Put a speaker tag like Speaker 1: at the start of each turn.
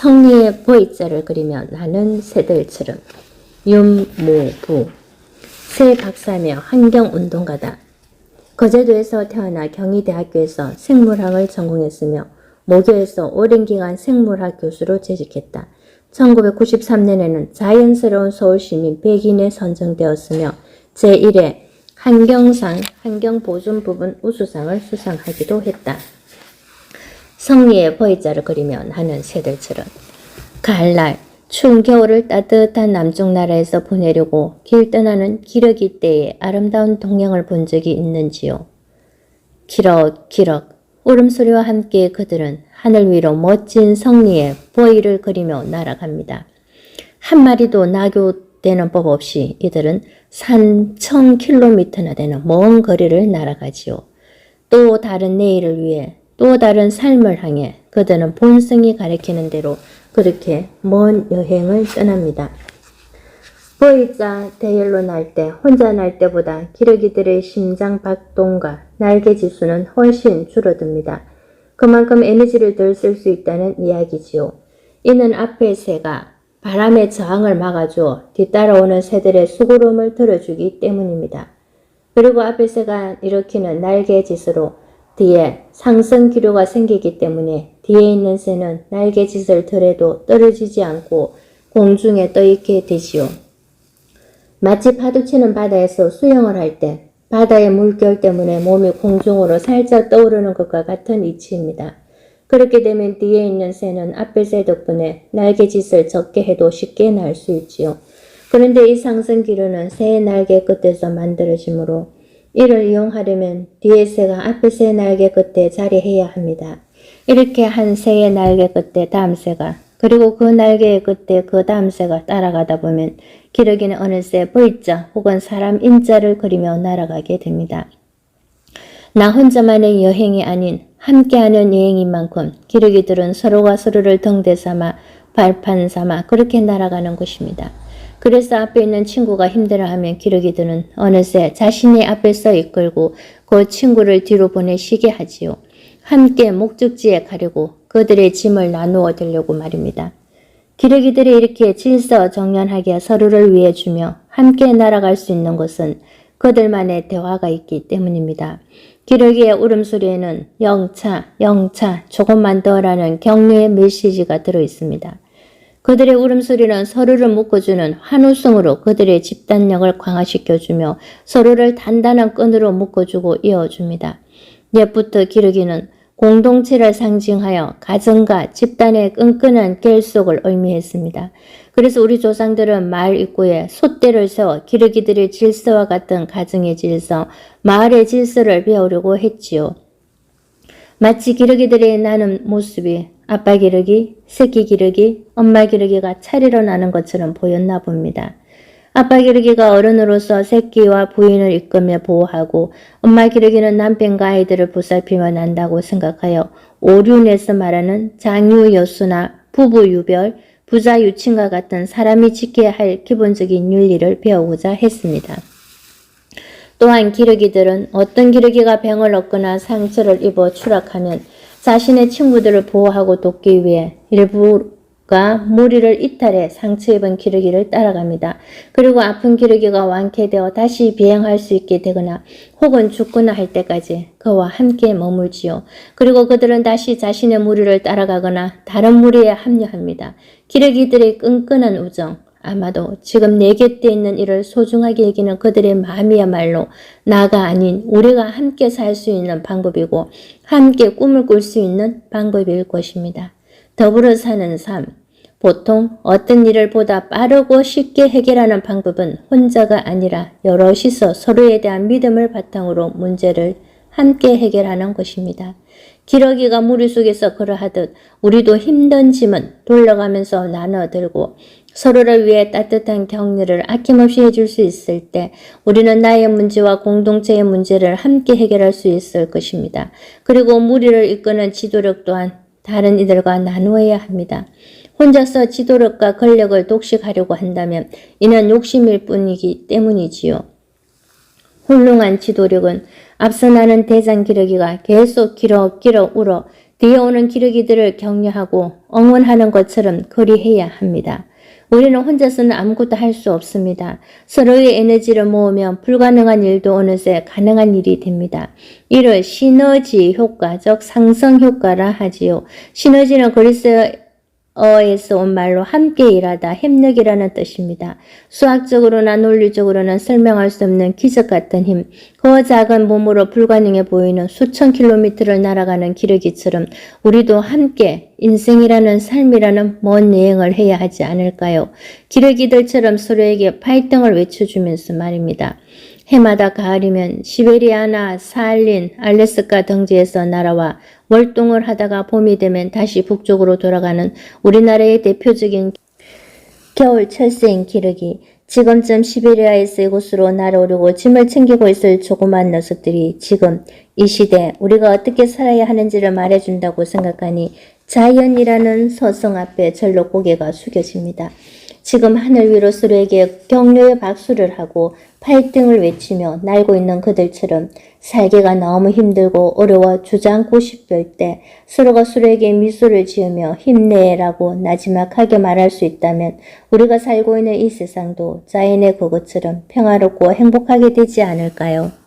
Speaker 1: 성리의 보이자를 그리며 나는 새들처럼. 윤모부 새 박사며 환경운동가다. 거제도에서 태어나 경희대학교에서 생물학을 전공했으며 모교에서 오랜 기간 생물학 교수로 재직했다. 1993년에는 자연스러운 서울시민 100인에 선정되었으며 제1회 환경상 환경보존 부분 우수상을 수상하기도 했다. 성리의 보이자를 그리며 나는 새들처럼. 가을날 추운 겨울을 따뜻한 남쪽 나라에서 보내려고 길 떠나는 기러기 떼의 아름다운 동양을 본 적이 있는지요. 기럭기럭 울음소리와 함께 그들은 하늘 위로 멋진 성리의 보이를 그리며 날아갑니다. 한 마리도 낙오되는 법 없이 이들은 3,000km나 되는 먼 거리를 날아가지요. 또 다른 내일을 위해 또 다른 삶을 향해 그들은 본성이 가리키는 대로 그렇게 먼 여행을 떠납니다. 보이자 대열로 날 때 혼자 날 때보다 기러기들의 심장 박동과 날개 지수는 훨씬 줄어듭니다. 그만큼 에너지를 덜 쓸 수 있다는 이야기지요. 이는 앞의 새가 바람의 저항을 막아주어 뒤따라오는 새들의 수고로움을 들어주기 때문입니다. 그리고 앞의 새가 일으키는 날개 지수로 뒤에 상승 기류가 생기기 때문에 뒤에 있는 새는 날개짓을 덜해도 떨어지지 않고 공중에 떠있게 되지요. 마치 파도치는 바다에서 수영을 할 때 바다의 물결 때문에 몸이 공중으로 살짝 떠오르는 것과 같은 이치입니다. 그렇게 되면 뒤에 있는 새는 앞의 새 덕분에 날개짓을 적게 해도 쉽게 날 수 있지요. 그런데 이 상승 기류는 새의 날개 끝에서 만들어지므로 이를 이용하려면 뒤에 새가 앞의 새 날개 끝에 자리해야 합니다. 이렇게 한 새의 날개 끝에 다음 새가 그리고 그 날개의 끝에 그 다음 새가 따라가다 보면 기러기는 어느새 V자 혹은 사람 인자를 그리며 날아가게 됩니다. 나 혼자만의 여행이 아닌 함께하는 여행인 만큼 기러기들은 서로가 서로를 등대 삼아 발판 삼아 그렇게 날아가는 것입니다. 그래서 앞에 있는 친구가 힘들어하면 기러기들은 어느새 자신이 앞에서 이끌고 그 친구를 뒤로 보내시게 하지요. 함께 목적지에 가려고 그들의 짐을 나누어 들려고 말입니다. 기러기들이 이렇게 질서정연하게 서로를 위해 주며 함께 날아갈 수 있는 것은 그들만의 대화가 있기 때문입니다. 기러기의 울음소리에는 영차, 영차, 조금만 더라는 격려의 메시지가 들어있습니다. 그들의 울음소리는 서로를 묶어주는 환호성으로 그들의 집단력을 강화시켜주며 서로를 단단한 끈으로 묶어주고 이어줍니다. 옛부터 기러기는 공동체를 상징하여 가정과 집단의 끈끈한 결속을 의미했습니다. 그래서 우리 조상들은 마을 입구에 솥대를 세워 기러기들의 질서와 같은 가정의 질서, 마을의 질서를 배우려고 했지요. 마치 기러기들이 나는 모습이 아빠 기러기, 새끼 기러기, 엄마 기러기가 차례로 나는 것처럼 보였나 봅니다. 아빠 기러기가 어른으로서 새끼와 부인을 이끌며 보호하고 엄마 기러기는 남편과 아이들을 보살피며 난다고 생각하여 오륜에서 말하는 장유여수나 부부유별, 부자유친과 같은 사람이 지켜야 할 기본적인 윤리를 배우고자 했습니다. 또한 기러기들은 어떤 기러기가 병을 얻거나 상처를 입어 추락하면 자신의 친구들을 보호하고 돕기 위해 일부가 무리를 이탈해 상처 입은 기러기를 따라갑니다. 그리고 아픈 기러기가 완쾌되어 다시 비행할 수 있게 되거나 혹은 죽거나 할 때까지 그와 함께 머물지요. 그리고 그들은 다시 자신의 무리를 따라가거나 다른 무리에 합류합니다. 기러기들의 끈끈한 우정, 아마도 지금 내 곁에 있는 이를 소중하게 여기는 그들의 마음이야말로 나가 아닌 우리가 함께 살 수 있는 방법이고 함께 꿈을 꿀 수 있는 방법일 것입니다. 더불어 사는 삶, 보통 어떤 일을 보다 빠르고 쉽게 해결하는 방법은 혼자가 아니라 여럿이서 서로에 대한 믿음을 바탕으로 문제를 함께 해결하는 것입니다. 기러기가 무리 속에서 그러하듯 우리도 힘든 짐은 돌려가면서 나눠 들고 서로를 위해 따뜻한 격려를 아낌없이 해줄 수 있을 때 우리는 나의 문제와 공동체의 문제를 함께 해결할 수 있을 것입니다. 그리고 무리를 이끄는 지도력 또한 다른 이들과 나누어야 합니다. 혼자서 지도력과 권력을 독식하려고 한다면 이는 욕심일 뿐이기 때문이지요. 훌륭한 지도력은 앞서 나는 대장 기러기가 계속 기럭기럭 울어 뒤에 오는 기러기들을 격려하고 응원하는 것처럼 그리해야 합니다. 우리는 혼자서는 아무것도 할 수 없습니다. 서로의 에너지를 모으면 불가능한 일도 어느새 가능한 일이 됩니다. 이를 시너지 효과, 즉 상성 효과라 하지요. 시너지는 그리스어에서 온 말로 함께 일하다, 협력이라는 뜻입니다. 수학적으로나 논리적으로는 설명할 수 없는 기적 같은 힘, 그 작은 몸으로 불가능해 보이는 수천 킬로미터를 날아가는 기러기처럼 우리도 함께 인생이라는 삶이라는 먼 여행을 해야 하지 않을까요? 기러기들처럼 서로에게 파이팅을 외쳐주면서 말입니다. 해마다 가을이면 시베리아나 사할린, 알래스카 등지에서 날아와 월동을 하다가 봄이 되면 다시 북쪽으로 돌아가는 우리나라의 대표적인 겨울 철새인 기러기. 지금쯤 시베리아에서 이곳으로 날아오려고 짐을 챙기고 있을 조그만 녀석들이 지금 이 시대 우리가 어떻게 살아야 하는지를 말해준다고 생각하니 자연이라는 서성 앞에 절로 고개가 숙여집니다. 지금 하늘 위로 서로에게 격려의 박수를 하고 파이팅을 외치며 날고 있는 그들처럼 살기가 너무 힘들고 어려워 주저앉고 싶을 때 서로가 서로에게 미소를 지으며 힘내라고 나지막하게 말할 수 있다면 우리가 살고 있는 이 세상도 자연의 그것처럼 평화롭고 행복하게 되지 않을까요?